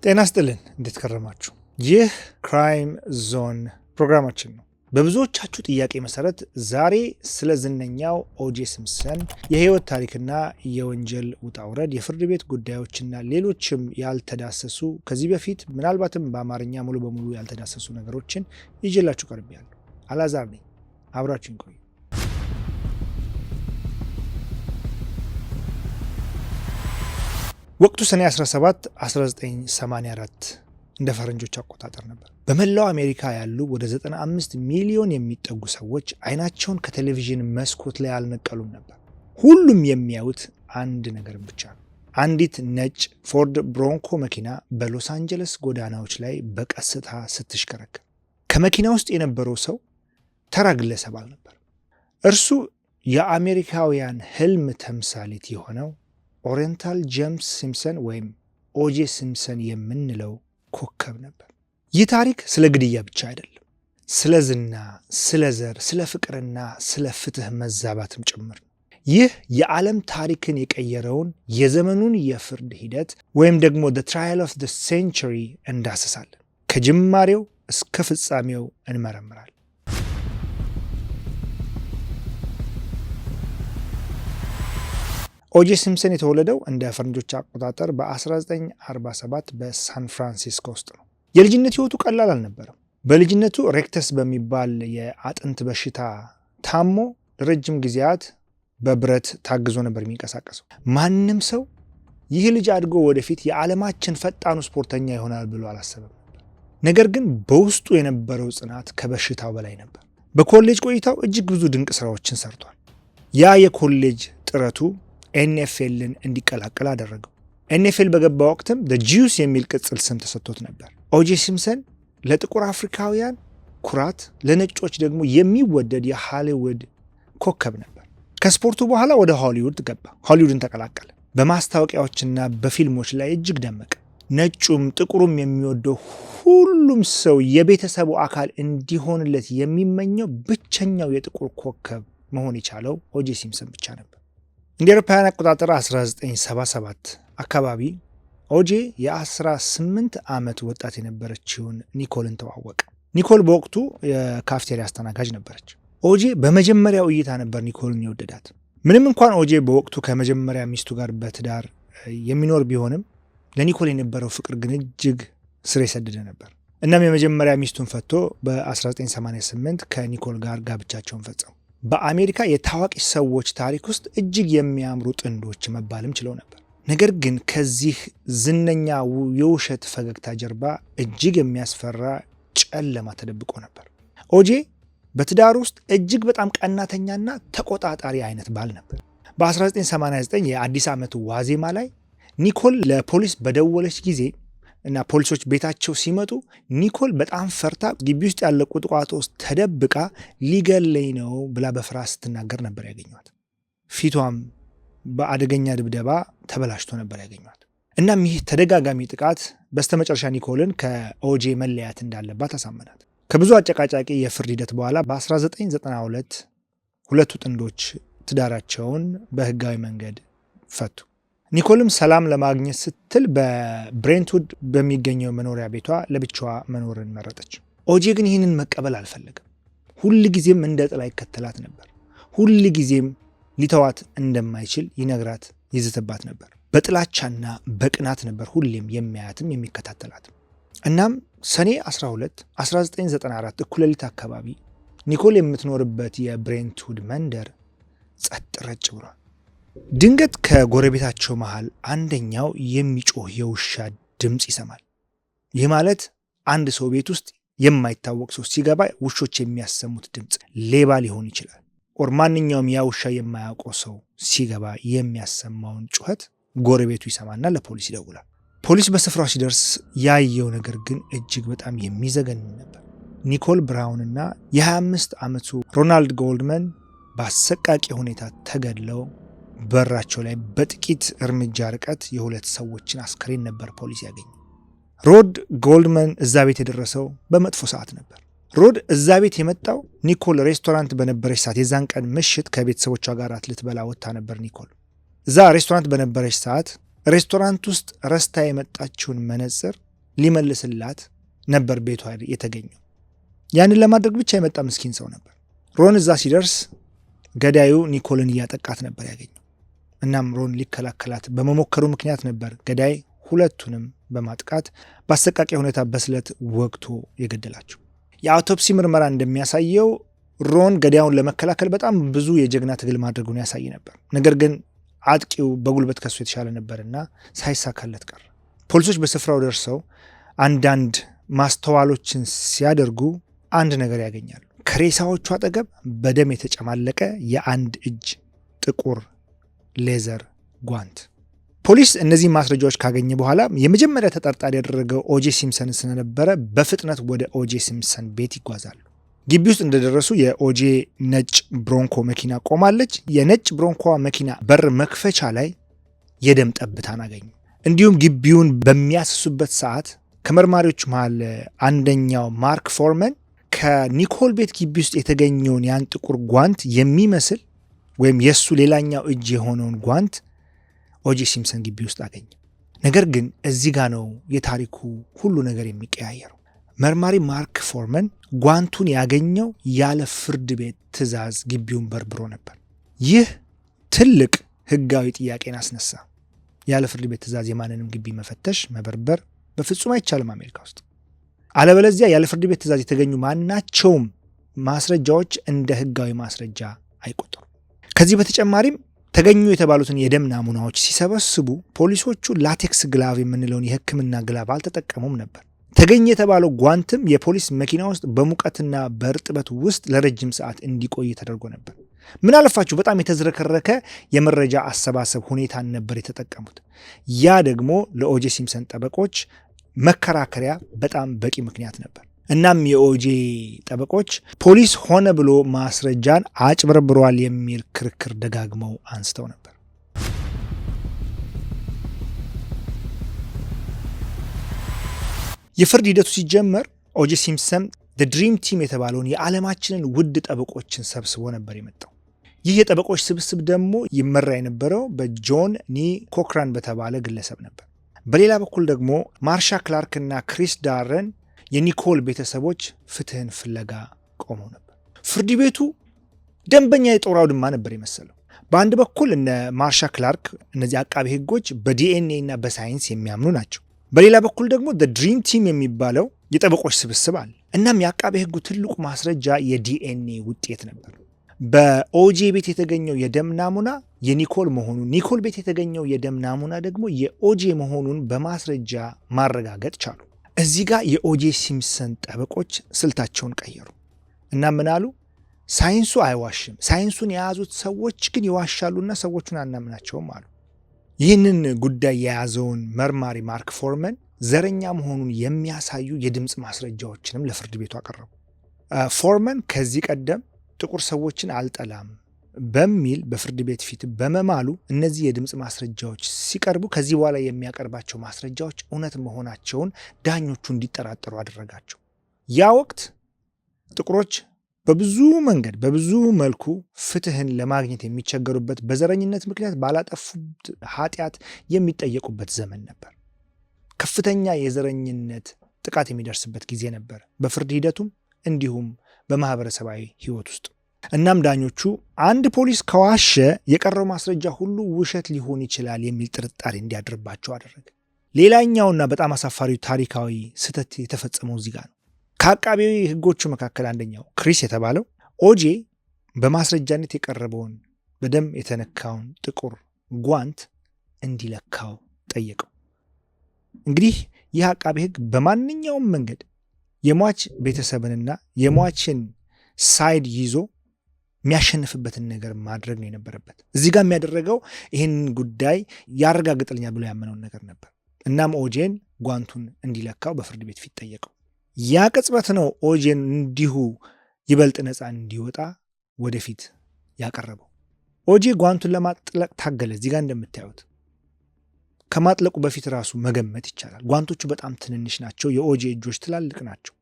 ጤና ይስጥልን፣ እንዴት ከረማችሁ? ይህ ክራይም ዞን ፕሮግራማችን ነው። በብዙዎቻችሁ ጥያቄ መሰረት ዛሬ ስለ ዝነኛው ኦጄ ሲምፕሰን የህይወት ታሪክና የወንጀል ውጣ ውረድ፣ የፍርድ ቤት ጉዳዮችና ሌሎችም ያልተዳሰሱ ከዚህ በፊት ምናልባትም በአማርኛ ሙሉ በሙሉ ያልተዳሰሱ ነገሮችን ይዤላችሁ ቀርቤያለሁ። አላዛር ነኝ፣ አብራችሁን ቆዩ። ወቅቱ ሰኔ 17 1984 እንደ ፈረንጆች አቆጣጠር ነበር። በመላው አሜሪካ ያሉ ወደ 95 ሚሊዮን የሚጠጉ ሰዎች አይናቸውን ከቴሌቪዥን መስኮት ላይ አልነቀሉም ነበር። ሁሉም የሚያዩት አንድ ነገር ብቻ ነው። አንዲት ነጭ ፎርድ ብሮንኮ መኪና በሎስ አንጀለስ ጎዳናዎች ላይ በቀስታ ስትሽከረከር። ከመኪና ውስጥ የነበረው ሰው ተራ ግለሰብ አልነበር። እርሱ የአሜሪካውያን ህልም ተምሳሌት የሆነው ኦሪየንታል ጄምስ ሲምፕሰን ወይም ኦጄ ሲምፕሰን የምንለው ኮከብ ነበር። ይህ ታሪክ ስለ ግድያ ብቻ አይደለም፣ ስለ ዝና፣ ስለ ዘር፣ ስለ ፍቅርና ስለ ፍትህ መዛባትም ጭምር ነው። ይህ የዓለም ታሪክን የቀየረውን የዘመኑን የፍርድ ሂደት ወይም ደግሞ the trial of the century እንዳስሳለን። ከጅማሬው እስከ ፍጻሜው እንመረምራለን። ኦጄ ሲምፕሰን የተወለደው እንደ ፈረንጆች አቆጣጠር በ1947 በሳን ፍራንሲስኮ ውስጥ ነው። የልጅነት ህይወቱ ቀላል አልነበረም። በልጅነቱ ሬክተስ በሚባል የአጥንት በሽታ ታሞ ለረጅም ጊዜያት በብረት ታግዞ ነበር የሚንቀሳቀሰው። ማንም ሰው ይህ ልጅ አድጎ ወደፊት የዓለማችን ፈጣኑ ስፖርተኛ ይሆናል ብሎ አላሰበም ነበር። ነገር ግን በውስጡ የነበረው ጽናት ከበሽታው በላይ ነበር። በኮሌጅ ቆይታው እጅግ ብዙ ድንቅ ስራዎችን ሰርቷል። ያ የኮሌጅ ጥረቱ ኤንኤፍኤልን እንዲቀላቀል አደረገው። ኤንኤፍኤል በገባ ወቅትም ጂውስ የሚል ቅጽል ስም ተሰጥቶት ነበር። ኦጄ ሲምፕሰን ለጥቁር አፍሪካውያን ኩራት፣ ለነጮች ደግሞ የሚወደድ የሃሊውድ ኮከብ ነበር። ከስፖርቱ በኋላ ወደ ሆሊውድ ገባ። ሆሊውድን ተቀላቀለ። በማስታወቂያዎችና በፊልሞች ላይ እጅግ ደመቀ። ነጩም ጥቁሩም የሚወደው ሁሉም ሰው የቤተሰቡ አካል እንዲሆንለት የሚመኘው ብቸኛው የጥቁር ኮከብ መሆን የቻለው ኦጄ ሲምፕሰን ብቻ ነበር። እንደ አውሮፓውያን አቆጣጠር 1977 አካባቢ ኦጄ የ18 ዓመት ወጣት የነበረችውን ኒኮልን ተዋወቀ። ኒኮል በወቅቱ የካፍቴሪያ አስተናጋጅ ነበረች። ኦጄ በመጀመሪያው እይታ ነበር ኒኮልን የወደዳት። ምንም እንኳን ኦጄ በወቅቱ ከመጀመሪያ ሚስቱ ጋር በትዳር የሚኖር ቢሆንም ለኒኮል የነበረው ፍቅር ግን እጅግ ስር የሰደደ ነበር። እናም የመጀመሪያ ሚስቱን ፈቶ በ1988 ከኒኮል ጋር ጋብቻቸውን ፈጸሙ። በአሜሪካ የታዋቂ ሰዎች ታሪክ ውስጥ እጅግ የሚያምሩ ጥንዶች መባልም ችለው ነበር። ነገር ግን ከዚህ ዝነኛ የውሸት ፈገግታ ጀርባ እጅግ የሚያስፈራ ጨለማ ተደብቆ ነበር። ኦጄ በትዳር ውስጥ እጅግ በጣም ቀናተኛና ተቆጣጣሪ አይነት ባል ነበር። በ1989 የአዲስ ዓመቱ ዋዜማ ላይ ኒኮል ለፖሊስ በደወለች ጊዜ እና ፖሊሶች ቤታቸው ሲመጡ ኒኮል በጣም ፈርታ ግቢ ውስጥ ያለ ቁጥቋጦ ውስጥ ተደብቃ ሊገለኝ ነው ብላ በፍርሃት ስትናገር ነበር ያገኟት። ፊቷም በአደገኛ ድብደባ ተበላሽቶ ነበር ያገኟት። እናም ይህ ተደጋጋሚ ጥቃት በስተመጨረሻ ኒኮልን ከኦጄ መለያት እንዳለባት አሳመናት። ከብዙ አጨቃጫቂ የፍርድ ሂደት በኋላ በ1992 ሁለቱ ጥንዶች ትዳራቸውን በህጋዊ መንገድ ፈቱ። ኒኮልም ሰላም ለማግኘት ስትል በብሬንትውድ በሚገኘው መኖሪያ ቤቷ ለብቻዋ መኖርን መረጠች። ኦጄ ግን ይህንን መቀበል አልፈለገም። ሁል ጊዜም እንደ ጥላ ይከተላት ነበር። ሁል ጊዜም ሊተዋት እንደማይችል ይነግራት፣ ይዝትባት ነበር። በጥላቻና በቅናት ነበር ሁሌም የሚያያትም የሚከታተላትም። እናም ሰኔ 12 1994 እኩለ ሌሊት አካባቢ ኒኮል የምትኖርበት የብሬንትውድ መንደር ጸጥ ረጭ ብሏል። ድንገት ከጎረቤታቸው መሃል አንደኛው የሚጮህ የውሻ ድምፅ ይሰማል። ይህ ማለት አንድ ሰው ቤት ውስጥ የማይታወቅ ሰው ሲገባ ውሾች የሚያሰሙት ድምፅ ሌባ ሊሆን ይችላል። ኦር ማንኛውም ያ ውሻ የማያውቀው ሰው ሲገባ የሚያሰማውን ጩኸት ጎረቤቱ ይሰማና ለፖሊስ ይደውላል። ፖሊስ በስፍራው ሲደርስ ያየው ነገር ግን እጅግ በጣም የሚዘገንን ነበር። ኒኮል ብራውንና የ25 ዓመቱ ሮናልድ ጎልድመን በአሰቃቂ ሁኔታ ተገድለው በራቸው ላይ በጥቂት እርምጃ ርቀት የሁለት ሰዎችን አስከሬን ነበር ፖሊስ ያገኘ። ሮድ ጎልድመን እዛ ቤት የደረሰው በመጥፎ ሰዓት ነበር። ሮድ እዛ ቤት የመጣው ኒኮል ሬስቶራንት በነበረች ሰዓት፣ የዛን ቀን ምሽት ከቤተሰቦቿ ጋር ልትበላ ወጥታ ነበር። ኒኮል እዛ ሬስቶራንት በነበረች ሰዓት ሬስቶራንት ውስጥ ረስታ የመጣችውን መነጽር ሊመልስላት ነበር ቤቷ የተገኘው። ያንን ለማድረግ ብቻ የመጣ ምስኪን ሰው ነበር። ሮን እዛ ሲደርስ ገዳዩ ኒኮልን እያጠቃት ነበር ያገኘው። እናም ሮን ሊከላከላት በመሞከሩ ምክንያት ነበር ገዳይ ሁለቱንም በማጥቃት በአሰቃቂ ሁኔታ በስለት ወግቶ የገደላቸው። የአውቶፕሲ ምርመራ እንደሚያሳየው ሮን ገዳዩን ለመከላከል በጣም ብዙ የጀግና ትግል ማድረጉን ያሳይ ነበር። ነገር ግን አጥቂው በጉልበት ከሱ የተሻለ ነበርና ሳይሳካለት ቀረ። ፖሊሶች በስፍራው ደርሰው አንዳንድ ማስተዋሎችን ሲያደርጉ አንድ ነገር ያገኛሉ። ከሬሳዎቹ አጠገብ በደም የተጨማለቀ የአንድ እጅ ጥቁር ሌዘር ጓንት። ፖሊስ እነዚህ ማስረጃዎች ካገኘ በኋላ የመጀመሪያ ተጠርጣሪ ያደረገው ኦጄ ሲምፕሰን ስለነበረ በፍጥነት ወደ ኦጄ ሲምፕሰን ቤት ይጓዛሉ። ግቢ ውስጥ እንደደረሱ የኦጄ ነጭ ብሮንኮ መኪና ቆማለች። የነጭ ብሮንኮ መኪና በር መክፈቻ ላይ የደም ጠብታን አገኙ። እንዲሁም ግቢውን በሚያስሱበት ሰዓት ከመርማሪዎች መሃል አንደኛው ማርክ ፎርመን ከኒኮል ቤት ግቢ ውስጥ የተገኘውን ያን ጥቁር ጓንት የሚመስል ወይም የሱ ሌላኛው እጅ የሆነውን ጓንት ኦጄ ሲምፕሰን ግቢ ውስጥ አገኘ። ነገር ግን እዚህ ጋር ነው የታሪኩ ሁሉ ነገር የሚቀያየረው። መርማሪ ማርክ ፎርመን ጓንቱን ያገኘው ያለ ፍርድ ቤት ትዕዛዝ ግቢውን በርብሮ ነበር። ይህ ትልቅ ሕጋዊ ጥያቄን አስነሳ። ያለ ፍርድ ቤት ትዕዛዝ የማንንም ግቢ መፈተሽ፣ መበርበር በፍጹም አይቻልም አሜሪካ ውስጥ። አለበለዚያ ያለ ፍርድ ቤት ትዕዛዝ የተገኙ ማናቸውም ማስረጃዎች እንደ ሕጋዊ ማስረጃ አይቆጠሩ። ከዚህ በተጨማሪም ተገኙ የተባሉትን የደም ናሙናዎች ሲሰበስቡ ፖሊሶቹ ላቴክስ ግላቭ የምንለውን የሕክምና ግላቭ አልተጠቀሙም ነበር። ተገኘ የተባለው ጓንትም የፖሊስ መኪና ውስጥ በሙቀትና በእርጥበት ውስጥ ለረጅም ሰዓት እንዲቆይ ተደርጎ ነበር። ምን አለፋችሁ በጣም የተዝረከረከ የመረጃ አሰባሰብ ሁኔታን ነበር የተጠቀሙት። ያ ደግሞ ለኦጄ ሲምፕሰን ጠበቆች መከራከሪያ በጣም በቂ ምክንያት ነበር። እናም የኦጄ ጠበቆች ፖሊስ ሆነ ብሎ ማስረጃን አጭበርብሯል የሚል ክርክር ደጋግመው አንስተው ነበር። የፍርድ ሂደቱ ሲጀመር ኦጄ ሲምፕሰን ድሪም ቲም የተባለውን የዓለማችንን ውድ ጠበቆችን ሰብስቦ ነበር የመጣው። ይህ የጠበቆች ስብስብ ደግሞ ይመራ የነበረው በጆን ኒ ኮክራን በተባለ ግለሰብ ነበር። በሌላ በኩል ደግሞ ማርሻ ክላርክ እና ክሪስ ዳረን የኒኮል ቤተሰቦች ፍትህን ፍለጋ ቆመው ነበር። ፍርድ ቤቱ ደንበኛ የጦር አውድማ ነበር የመሰለው። በአንድ በኩል እነ ማርሻ ክላርክ እነዚህ አቃቤ ሕጎች በዲኤንኤ እና በሳይንስ የሚያምኑ ናቸው። በሌላ በኩል ደግሞ ድሪም ቲም የሚባለው የጠበቆች ስብስብ አለ። እናም የአቃቤ ሕጉ ትልቁ ማስረጃ የዲኤንኤ ውጤት ነበር። በኦጄ ቤት የተገኘው የደም ናሙና የኒኮል መሆኑን፣ ኒኮል ቤት የተገኘው የደም ናሙና ደግሞ የኦጄ መሆኑን በማስረጃ ማረጋገጥ ቻሉ። እዚህ ጋር የኦጄ ሲምፕሰን ጠበቆች ስልታቸውን ቀየሩ እና ምን አሉ? ሳይንሱ አይዋሽም፣ ሳይንሱን የያዙት ሰዎች ግን ይዋሻሉና ሰዎቹን አናምናቸውም አሉ። ይህንን ጉዳይ የያዘውን መርማሪ ማርክ ፎርመን ዘረኛ መሆኑን የሚያሳዩ የድምፅ ማስረጃዎችንም ለፍርድ ቤቱ አቀረቡ። ፎርመን ከዚህ ቀደም ጥቁር ሰዎችን አልጠላም በሚል በፍርድ ቤት ፊት በመማሉ እነዚህ የድምፅ ማስረጃዎች ሲቀርቡ ከዚህ በኋላ የሚያቀርባቸው ማስረጃዎች እውነት መሆናቸውን ዳኞቹ እንዲጠራጠሩ አደረጋቸው። ያ ወቅት ጥቁሮች በብዙ መንገድ በብዙ መልኩ ፍትህን ለማግኘት የሚቸገሩበት፣ በዘረኝነት ምክንያት ባላጠፉት ኃጢአት የሚጠየቁበት ዘመን ነበር። ከፍተኛ የዘረኝነት ጥቃት የሚደርስበት ጊዜ ነበር፣ በፍርድ ሂደቱም እንዲሁም በማህበረሰባዊ ህይወት ውስጥ። እናም ዳኞቹ አንድ ፖሊስ ከዋሸ የቀረው ማስረጃ ሁሉ ውሸት ሊሆን ይችላል የሚል ጥርጣሬ እንዲያድርባቸው አደረገ። ሌላኛውና በጣም አሳፋሪው ታሪካዊ ስህተት የተፈጸመው እዚህ ጋር ነው። ከአቃቤ ህጎቹ መካከል አንደኛው ክሪስ የተባለው ኦጄ በማስረጃነት የቀረበውን በደም የተነካውን ጥቁር ጓንት እንዲለካው ጠየቀው። እንግዲህ ይህ አቃቤ ህግ በማንኛውም መንገድ የሟች ቤተሰብንና የሟችን ሳይድ ይዞ የሚያሸንፍበትን ነገር ማድረግ ነው የነበረበት። እዚህ ጋር የሚያደረገው ይህን ጉዳይ ያረጋግጥልኛል ብሎ ያመነውን ነገር ነበር። እናም ኦጄን ጓንቱን እንዲለካው በፍርድ ቤት ፊት ጠየቀው። ያ ቅጽበት ነው ኦጄን እንዲሁ ይበልጥ ነፃ እንዲወጣ ወደፊት ያቀረበው። ኦጄ ጓንቱን ለማጥለቅ ታገለ። እዚህ ጋር እንደምታዩት ከማጥለቁ በፊት ራሱ መገመት ይቻላል። ጓንቶቹ በጣም ትንንሽ ናቸው። የኦጄ እጆች ትላልቅ ናቸው።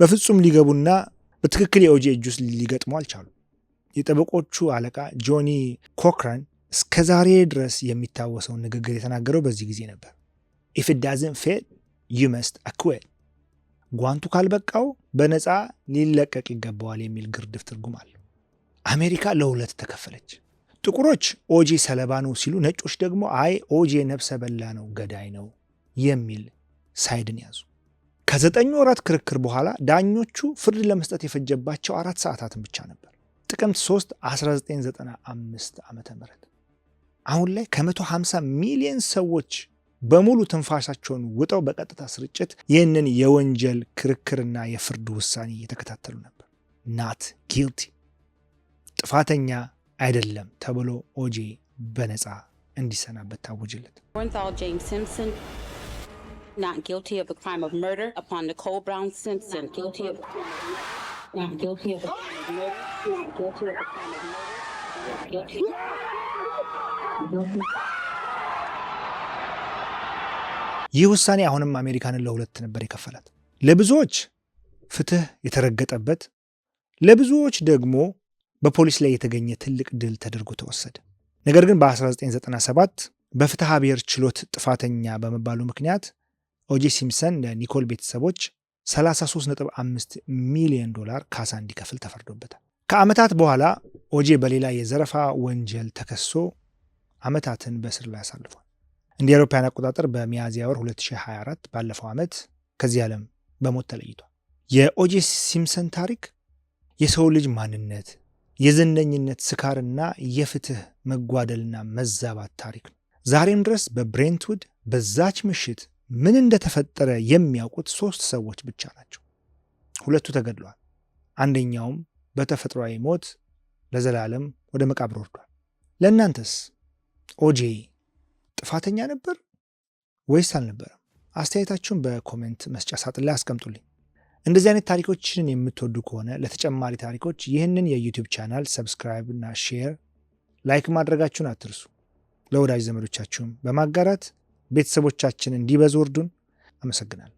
በፍጹም ሊገቡና በትክክል የኦጄ እጅ ውስጥ ሊገጥሙ አልቻሉ። የጠበቆቹ አለቃ ጆኒ ኮክራን እስከ ዛሬ ድረስ የሚታወሰውን ንግግር የተናገረው በዚህ ጊዜ ነበር። If it doesn't fit, you must acquit ጓንቱ ካልበቃው በነፃ ሊለቀቅ ይገባዋል የሚል ግርድፍ ትርጉም አለው። አሜሪካ ለሁለት ተከፈለች። ጥቁሮች ኦጄ ሰለባ ነው ሲሉ፣ ነጮች ደግሞ አይ ኦጄ ነፍሰ በላ ነው፣ ገዳይ ነው የሚል ሳይድን ያዙ። ከ9 ወራት ክርክር በኋላ ዳኞቹ ፍርድ ለመስጠት የፈጀባቸው 4 ሰዓታትን ብቻ ነበር። ጥቅምት 3 1995 ዓ.ም። አሁን ላይ ከ150 ሚሊዮን ሰዎች በሙሉ ትንፋሻቸውን ውጠው በቀጥታ ስርጭት ይህንን የወንጀል ክርክርና የፍርድ ውሳኔ እየተከታተሉ ነበር። ናት ጊልቲ ጥፋተኛ አይደለም ተብሎ ኦጄ በነፃ እንዲሰናበት ታወጀለት። Orenthal James Simpson not guilty of the crime of murder upon Nicole Brown Simpson. Not guilty of the crime of murder. Not guilty of the crime of murder. Not guilty. ይህ ውሳኔ አሁንም አሜሪካንን ለሁለት ነበር የከፈላት። ለብዙዎች ፍትህ የተረገጠበት፣ ለብዙዎች ደግሞ በፖሊስ ላይ የተገኘ ትልቅ ድል ተደርጎ ተወሰደ። ነገር ግን በ1997 በፍትሐ ብሔር ችሎት ጥፋተኛ በመባሉ ምክንያት ኦጄ ሲምፕሰን ለኒኮል ቤተሰቦች $33.5 ሚሊዮን ካሳ እንዲከፍል ተፈርዶበታል። ከዓመታት በኋላ ኦጄ በሌላ የዘረፋ ወንጀል ተከሶ ዓመታትን በእስር ላይ አሳልፏል። እንደ አውሮፓውያን አቆጣጠር በሚያዝያ ወር 2024 ባለፈው ዓመት ከዚህ ዓለም በሞት ተለይቷል። የኦጄ ሲምፕሰን ታሪክ የሰው ልጅ ማንነት፣ የዝነኝነት ስካርና የፍትህ መጓደልና መዛባት ታሪክ ነው። ዛሬም ድረስ በብሬንትውድ በዛች ምሽት ምን እንደተፈጠረ የሚያውቁት 3 ሰዎች ብቻ ናቸው። 2 ተገድለዋል። አንደኛውም በተፈጥሯዊ ሞት ለዘላለም ወደ መቃብር ወርዷል። ለእናንተስ ኦጄ ጥፋተኛ ነበር ወይስ አልነበረም? አስተያየታችሁን በኮሜንት መስጫ ሳጥን ላይ አስቀምጡልኝ። እንደዚህ አይነት ታሪኮችን የምትወዱ ከሆነ ለተጨማሪ ታሪኮች ይህንን የዩቲዩብ ቻናል ሰብስክራይብ እና ሼር፣ ላይክ ማድረጋችሁን አትርሱ። ለወዳጅ ዘመዶቻችሁም በማጋራት ቤተሰቦቻችን እንዲበዙ እርዱን። አመሰግናለሁ።